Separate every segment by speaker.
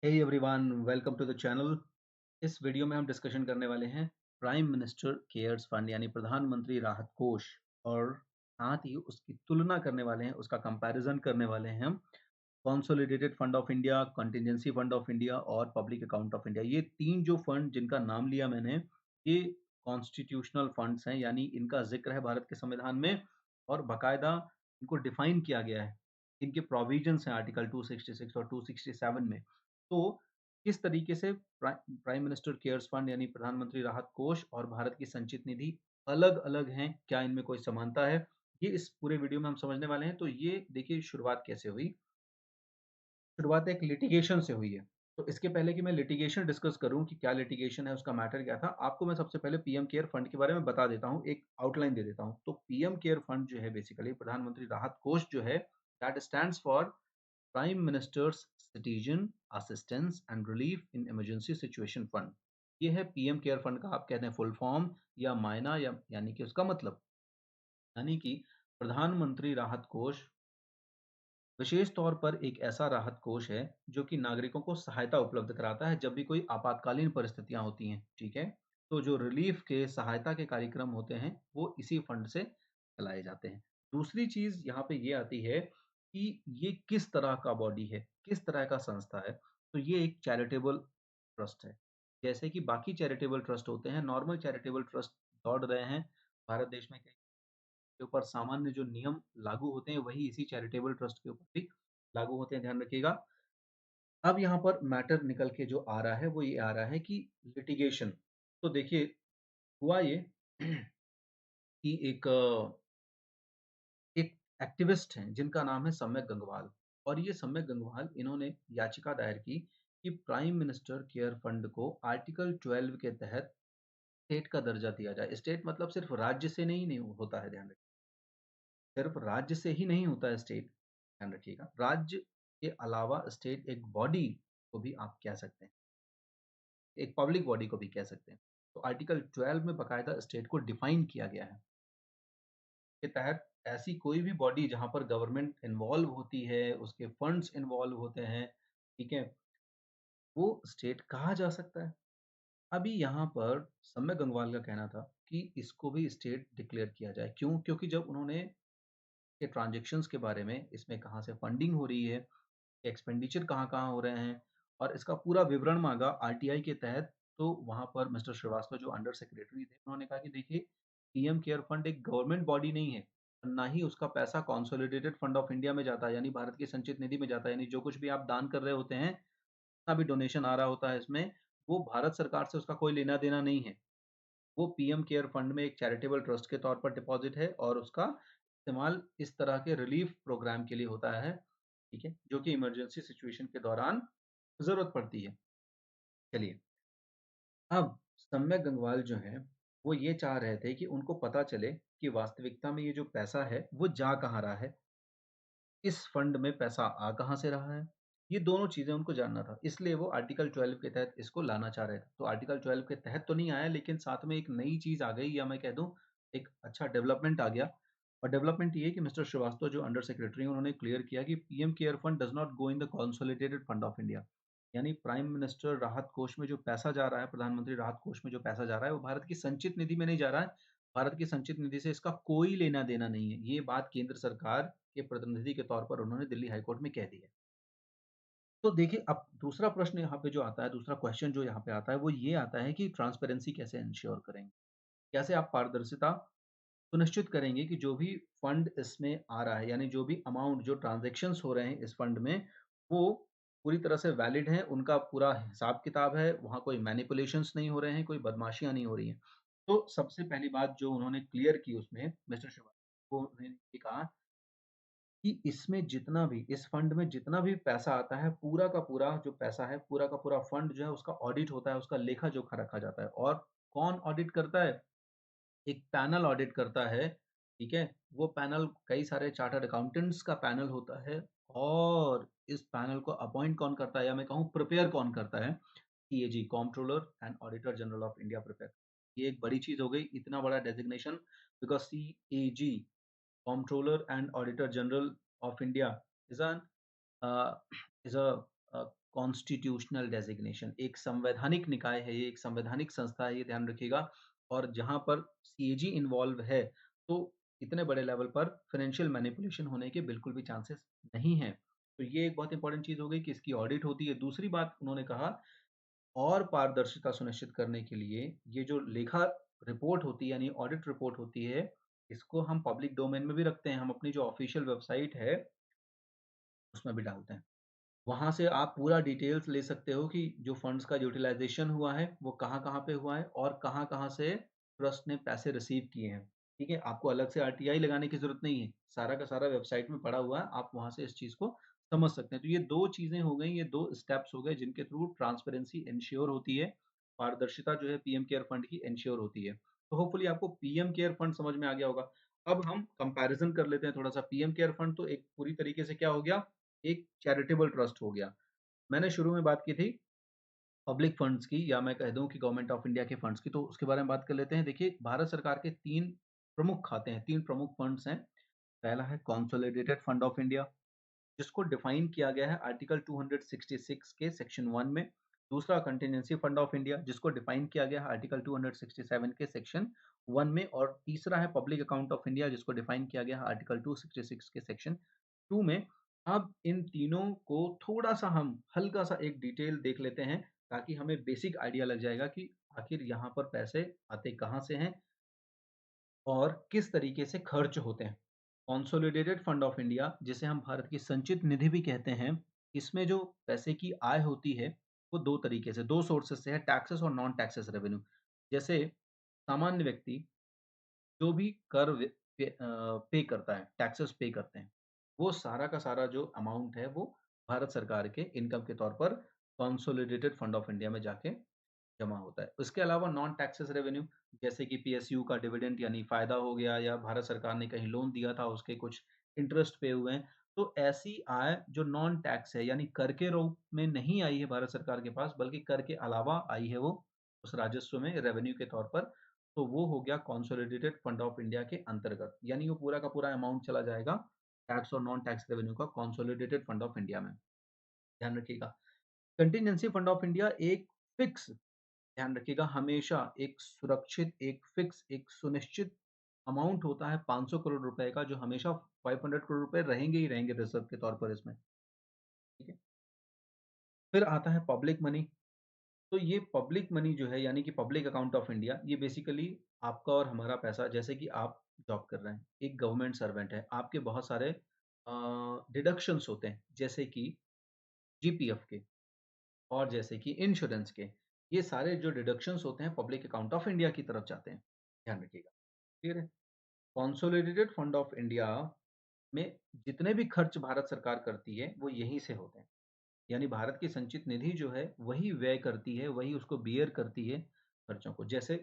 Speaker 1: Hey everyone, welcome to the channel. इस video में हम डिस्कशन करने वाले हैं प्राइम मिनिस्टर केयर्स फंड यानी प्रधानमंत्री राहत कोष, और साथ ही उसकी तुलना करने वाले हैं, उसका कंपैरिजन करने वाले हैं हम consolidated fund of India, contingency fund of India और पब्लिक अकाउंट ऑफ इंडिया। ये तीन जो फंड जिनका नाम लिया मैंने, ये कॉन्स्टिट्यूशनल फंड्स हैं, यानी इनका जिक्र है भारत के संविधान में और बाकायदा इनको डिफाइन किया गया है। इनके प्रोविजंस हैं आर्टिकल 266 और 267 में। तो किस तरीके से प्राइम मिनिस्टर केयर्स फंड यानी प्रधानमंत्री राहत कोष और भारत की संचित निधि अलग-अलग हैं, क्या इनमें कोई समानता है? ये इस पूरे वीडियो में हम समझने वाले हैं। तो ये देखिए शुरुआत कैसे हुई। शुरुआत एक लिटिगेशन से हुई है। तो इसके पहले कि मैं लिटिगेशन डिस्कस करूँ कि क्या लिटिगेशन है, उसका मैटर क्या था, आपको मैं सबसे पहले पीएम केयर फंड के बारे में बता देता हूँ, एक आउटलाइन दे देता हूँ। तो पीएम केयर फंड जो है बेसिकली प्रधानमंत्री राहत कोष जो है, that stands for prime ministers citizen assistance and relief in emergency situation fund. ये है पीएम केयर फंड का आप कहते हैं फुल फॉर्म या मायना, या यानी कि उसका मतलब, यानी कि प्रधानमंत्री राहत कोष विशेष तौर पर एक ऐसा राहत कोष है जो कि नागरिकों को सहायता उपलब्ध कराता है जब भी कोई आपातकालीन परिस्थितियां होती हैं। ठीक है, तो जो रिलीफ के सहायता के कार्यक्रम होते हैं वो इसी फंड से चलाए जाते हैं। दूसरी चीज यहाँ पे ये आती है कि ये किस तरह का बॉडी है, किस तरह का संस्था है। तो ये एक चैरिटेबल ट्रस्ट है। जैसे कि बाकी चैरिटेबल ट्रस्ट होते हैं, नॉर्मल चैरिटेबल ट्रस्ट दौड़ रहे हैं भारत देश में, के ऊपर सामान्य जो नियम लागू होते हैं वही इसी चैरिटेबल ट्रस्ट के ऊपर भी लागू होते हैं, ध्यान रखिएगा। अब यहाँ पर मैटर निकल के जो आ रहा है वो ये आ रहा है कि लिटिगेशन। तो देखिए हुआ ये कि एक एक्टिविस्ट हैं जिनका नाम है सम्यक गंगवाल, और ये सम्यक गंगवाल इन्होंने याचिका दायर की कि प्राइम मिनिस्टर केयर फंड को आर्टिकल 12 के तहत स्टेट का दर्जा दिया जाए। स्टेट मतलब सिर्फ राज्य से नहीं होता है, ध्यान रखिए। सिर्फ राज्य से ही नहीं होता है स्टेट, ध्यान रखिएगा। राज्य के अलावा स्टेट एक बॉडी को भी आप कह सकते हैं, एक पब्लिक बॉडी को भी कह सकते हैं। तो आर्टिकल 12 में बाकायदा स्टेट को डिफाइन किया गया है। के तहत ऐसी कोई भी बॉडी जहाँ पर गवर्नमेंट इन्वॉल्व होती है, उसके फंड्स इन्वॉल्व होते हैं, ठीक है, वो स्टेट कहा जा सकता है। अभी यहाँ पर सम्यक गंगवाल का कहना था कि इसको भी स्टेट डिक्लेयर किया जाए। क्यों? क्योंकि जब उन्होंने के ट्रांजैक्शंस के बारे में, इसमें कहाँ से फंडिंग हो रही है, एक्सपेंडिचर कहाँ-कहाँ हो रहे हैं और इसका पूरा विवरण माँगा आरटीआई के तहत, तो वहाँ पर मिस्टर श्रीवास्तव जो अंडर सेक्रेटरी थे, उन्होंने कहा कि देखिए, पीएम केयर फंड एक गवर्नमेंट बॉडी नहीं है, ना ही उसका पैसा कंसोलिडेटेड फंड ऑफ इंडिया में जाता है, यानी भारत की संचित निधि में जाता है। यानी जो कुछ भी आप दान कर रहे होते हैं, जितना भी डोनेशन आ रहा होता है इसमें, वो भारत सरकार से उसका कोई लेना-देना नहीं है। वो पीएम केयर फंड में एक चैरिटेबल ट्रस्ट के तौर पर डिपॉजिट है और उसका इस्तेमाल इस तरह के रिलीफ प्रोग्राम के लिए होता है, ठीक है, जो कि इमरजेंसी सिचुएशन के दौरान ज़रूरत पड़ती है। चलिए, अब सम्यक गंगवाल जो हैं, वो ये चाह रहे थे कि उनको पता चले कि वास्तविकता में ये जो पैसा है, वो जा कहाँ रहा है, इस फंड में पैसा आ कहाँ से रहा है, ये दोनों चीज़ें उनको जानना था। इसलिए वो आर्टिकल 12 के तहत इसको लाना चाह रहे थे। तो आर्टिकल 12 के तहत तो नहीं आया, लेकिन साथ में एक नई चीज़ आ गई, या मैं कह दूँ एक अच्छा डेवलपमेंट आ गया। और डेवलपमेंट ये है कि मिस्टर श्रीवास्तव जो अंडर सेक्रेटरी हैं, उन्होंने क्लियर किया कि PM care fund does not go in the consolidated fund of India. यानी प्राइम मिनिस्टर राहत कोष में जो पैसा जा रहा है, प्रधानमंत्री राहत कोष में जो पैसा जा रहा है, वो भारत की संचित निधि में नहीं जा रहा है। भारत की संचित निधि से इसका कोई लेना-देना नहीं है। ये बात केंद्र सरकार के प्रतिनिधि के तौर पर उन्होंने दिल्ली हाई कोर्ट में कह दी है। तो देखिए, अब दूसरा प्रश्न यहाँ पे जो आता है, दूसरा क्वेश्चन जो यहाँ पे आता है, वो ये आता है कि ट्रांसपेरेंसी कैसे एंश्योर करेंगे? कैसे आप पारदर्शिता सुनिश्चित करेंगे कि जो भी फंड इसमें आ रहा है, यानी जो भी अमाउंट, जो ट्रांज़ैक्शंस हो रहे हैं इस फंड में, वो पूरी तरह से वैलिड हैं, उनका पूरा हिसाब-किताब है, वहाँ कोई मैनिपुलेशंस नहीं हो रहे हैं, कोई बदमाशियाँ नहीं हो रही हैं। तो सबसे पहली बात जो उन्होंने क्लियर की उसमें मिस्टर श्रीवास्तव को, उन्होंने ये कहा कि इसमें जितना भी, इस फंड में जितना भी पैसा आता है, पूरा का पूरा जो पैसा है, पूरा का पूरा फंड जो है उसका ऑडिट होता है, उसका लेखा-जोखा रखा जाता है। और कौन ऑडिट करता है? एक पैनल ऑडिट करता है, ठीक है? वो पैनल कई सारे चार्टर्ड अकाउंटेंट्स का पैनल होता है, और इस पैनल को अपॉइंट कौन करता है, या मैं कहूँ प्रिपेयर कौन करता है? CAG, controller and auditor general of India prepare. ये एक बड़ी चीज़ हो गई, इतना बड़ा designation, because CAG, Comptroller and Auditor General of India is an uh, is a constitutional designation, एक संवैधानिक निकाय है ये, एक संवैधानिक संस्था है ये, ध्यान रखिएगा। और जहाँ पर सीएजी इन्वॉल्व है, तो इतने बड़े लेवल पर फाइनेंशियल मैनिपुलेशन होने के बिल्कुल भी चांसेस नहीं हैं। तो ये एक बहुत इंपॉर्टेंट चीज़ हो गई कि इसकी ऑडिट होती है। दूसरी बात उन्होंने कहा, और पारदर्शिता सुनिश्चित करने के लिए ये जो लेखा रिपोर्ट होती है यानी ऑडिट रिपोर्ट होती है, इसको हम पब्लिक डोमेन में भी रखते हैं। हम अपनी जो ऑफिशियल वेबसाइट है, उसमें भी डालते हैं। वहाँ से आप पूरा डिटेल्स ले सकते हो कि जो फंड्स का यूटिलाइज़ेशन हुआ है, वो कहाँ-कहाँ पे हुआ है और कहाँ-कहाँ से ट्रस्ट ने पैसे रिसीव किए हैं। ठीक है? आपको अलग से आरटीआई लगाने की ज़रूरत नहीं है। सारा का सारा वेबसाइट में पड़ा हुआ है, आप वहाँ से इस चीज़ को समझ सकते हैं। तो ये 2 चीज़ें हो गई, ये 2 स्टेप्स हो गए जिनके थ्रू ट्रांसपेरेंसी एन्श्योर होती है, पारदर्शिता जो है पीएम केयर फंड की एन्श्योर होती है। तो होपफुली आपको पीएम केयर फंड समझ में आ गया होगा। अब हम कंपैरिज़न कर लेते हैं थोड़ा-सा। पीएम केयर फंड तो एक पूरी तरीके से क्या हो गया, एक चैरिटेबल ट्रस्ट हो गया। मैंने शुरू में बात की थी पब्लिक फंड्स की, या मैं कह दूँ कि गवर्नमेंट ऑफ इंडिया के फंड्स की, तो उसके बारे में बात कर लेते हैं। देखिए, भारत सरकार के 3 प्रमुख खाते हैं, 3 प्रमुख फंड्स हैं। पहला है कंसोलिडेटेड फंड ऑफ इंडिया, जिसको डिफाइन किया गया है आर्टिकल 266 के सेक्शन 1 में। दूसरा कंटिजेंसी फंड ऑफ इंडिया, जिसको डिफाइन किया गया है आर्टिकल 267 के सेक्शन 1 में। और तीसरा है पब्लिक अकाउंट ऑफ इंडिया, जिसको डिफाइन किया गया है आर्टिकल 266 के सेक्शन 2 में। अब इन तीनों को थोड़ा-सा हम हल्का-सा एक डिटेल देख लेते हैं, ताकि हमें बेसिक आइडिया लग जाएगा कि आखिर यहाँ पर पैसे आते कहाँ से हैं और किस तरीके से खर्च होते हैं। कंसोलिडेटेड फंड ऑफ इंडिया, जिसे हम भारत की संचित निधि भी कहते हैं, इसमें जो पैसे की आय होती है, वो 2 तरीके से, 2 सोर्सेस से है, टैक्सेस और नॉन टैक्सेस रेवेन्यू। जैसे सामान्य व्यक्ति जो भी कर पे करता है, टैक्सेस पे करते हैं, वो सारा का सारा जो अमाउंट है, वो भारत सरकार के इनकम के तौर पर कंसोलिडेटेड फंड ऑफ इंडिया में जाके जमा होता है। उसके अलावा नॉन टैक्सेस रेवेन्यू, जैसे कि पीएसयू का डिविडेंड यानी फ़ायदा हो गया, या भारत सरकार ने कहीं लोन दिया था, उसके कुछ इंटरेस्ट पे हुए हैं। तो ऐसी आय जो नॉन टैक्स है, यानी कर के रूप में नहीं आई है भारत सरकार के पास, बल्कि कर के अलावा आई है वो उस राजस्व में रेवेन्यू के तौर पर, तो वो हो गया कंसोलिडेटेड फंड ऑफ इंडिया के अंतर्गत। यानी वो पूरा का पूरा अमाउंट चला जाएगा टैक्स और नॉन टैक्स रेवेन्यू का कंसोलिडेटेड फंड ऑफ इंडिया में। ध्यान रखिएगा। कंटीजेंसी फंड ऑफ इंडिया एक फिक्स, ध्यान रखिएगा, हमेशा एक सुरक्षित, एक फिक्स, एक सुनिश्चित अमाउंट होता है 500 करोड़ रुपए का, जो हमेशा 500 करोड़ रुपए रहेंगे ही रहेंगे रिजर्व के तौर पर इसमें। ठीक है। फिर आता है पब्लिक मनी। तो ये पब्लिक मनी जो है, यानी कि पब्लिक अकाउंट ऑफ इंडिया, ये बेसिकली आपका और हमारा पैसा, जैसे कि आप जॉब कर रहे हैं, एक गवर्नमेंट सर्वेंट है, आपके बहुत सारे डिडक्शंस होते हैं, जैसे कि जीपीएफ के और जैसे कि इंश्योरेंस के। ये सारे जो डिडक्शंस होते हैं पब्लिक अकाउंट ऑफ इंडिया की तरफ जाते हैं। ध्यान रखिएगा। क्लियर है? कंसोलिडेटेड फंड ऑफ इंडिया में जितने भी खर्च भारत सरकार करती है, वो यहीं से होते हैं। यानी भारत की संचित निधि जो है, वही व्यय करती है, वही उसको बियर करती है खर्चों को। जैसे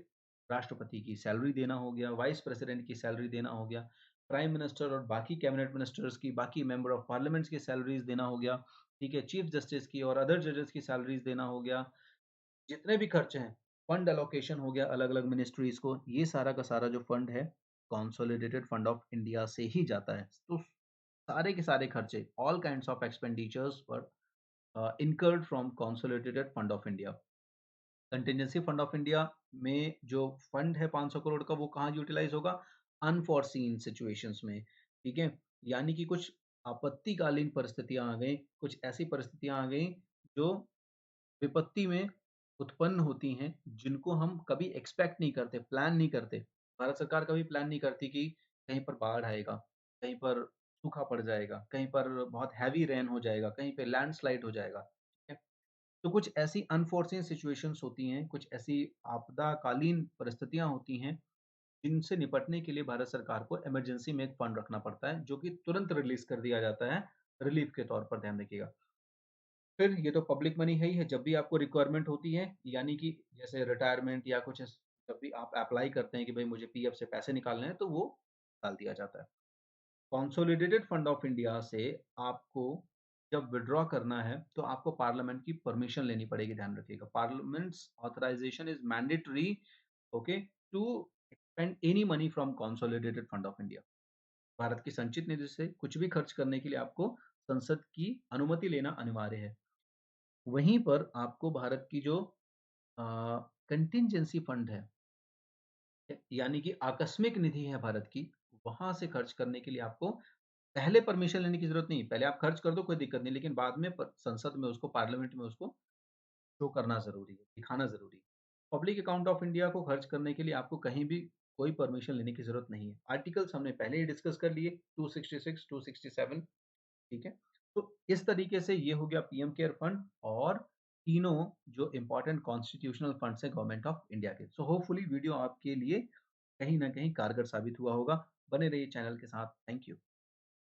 Speaker 1: राष्ट्रपति की सैलरी देना हो गया, वाइस प्रेसिडेंट की सैलरी देना हो गया, प्राइम मिनिस्टर और बाकी कैबिनेट मिनिस्टर्स की, बाकी मेंबर ऑफ पार्लियामेंट्स की सैलरीज़ देना हो गया, ठीक है? चीफ जस्टिस की और अदर जजेस की सैलरीज़ देना हो गया। जितने भी खर्चे हैं, फंड एलोकेशन हो गया अलग-अलग मिनिस्ट्रीज़ को, ये सारा का सारा जो फंड है, कंसोलिडेटेड फंड ऑफ इंडिया से ही जाता है। तो सारे के सारे खर्चे, all kinds of expenditures were incurred from consolidated fund of India। Contingency fund of India में जो फंड है 500 करोड़ का, वो कहाँ यूटिलाइज होगा? अनफॉरसीन सिचुएशंस में। ठीक है? यानी कि कुछ आपत्तिकालीन परिस्थितियां आ गई, कुछ ऐसी परिस्थितियां आ गई जो विपत्ति में उत्पन्न होती हैं, जिनको हम कभी एक्सपेक्ट नहीं करते, प्लान नहीं करते। भारत सरकार कभी प्लान नहीं करती कि कहीं पर बाढ़ आएगा, कहीं पर सूखा पड़ जाएगा, कहीं पर बहुत हैवी रेन हो जाएगा, कहीं पे लैंडस्लाइड हो जाएगा। ठीक है? तो कुछ ऐसी अनफोर्सीन सिचुएशंस होती हैं, कुछ ऐसी आपदाकालीन परिस्थितियाँ होती हैं, जिनसे निपटने के लिए भारत सरकार को इमरजेंसी में एक फंड रखना पड़ता है, जो कि तुरंत रिलीज़ कर दिया जाता है, रिलीफ के तौर पर, ध्यान रखिएगा। फिर ये तो पब्लिक मनी है ही है, जब भी आपको रिक्वायरमेंट होती है, यानी कि जैसे रिटायरमेंट या कुछ जब भी आप अप्लाई करते हैं कि भई मुझे पीएफ से पैसे निकालने हैं, तो वो निकाल दिया जाता है। कंसोलिडेटेड फंड ऑफ इंडिया से आपको जब विथड्रॉ करना है, तो आपको पार्लियामेंट की परमिशन लेनी पड़ेगी, ध्यान रखिएगा। Parliament's authorisation is mandatory, okay, to spend any money from consolidated fund of India. भारत की संचित निधि से कुछ भी खर्च करने के लिए आपको संसद की अनुमति लेना अनिवार्य है। वहीं पर आपको भारत की जो अ, कंटिंजेंसी फंड है, यानी कि आकस्मिक निधि है भारत की, वहाँ से खर्च करने के लिए आपको पहले परमिशन लेने की ज़रूरत नहीं है। पहले आप खर्च कर दो कोई दिक्कत नहीं, लेकिन बाद में प संसद में उसको पार्लियामेंट में उसको शो करना ज़रूरी है, दिखाना ज़रूरी है। पब्लिक अकाउंट ऑफ इंडिया को खर्च करने के लिए आपको कहीं भी कोई परमिशन लेने की ज़रूरत नहीं है। आर्टिकल्स हमने पहले ही डिस्कस कर लिए 266, 267, ठीक है? तो इस तरीके से ये हो गया पीएम केयर फंड और तीनों जो इम्पोर्टेंट कॉन्स्टिट्यूशनल फंड्स हैं गवर्नमेंट ऑफ इंडिया के। सो होपफुली वीडियो आपके लिए कहीं न कहीं कारगर साबित हुआ होगा। बने रहिए चैनल के साथ। Thank you.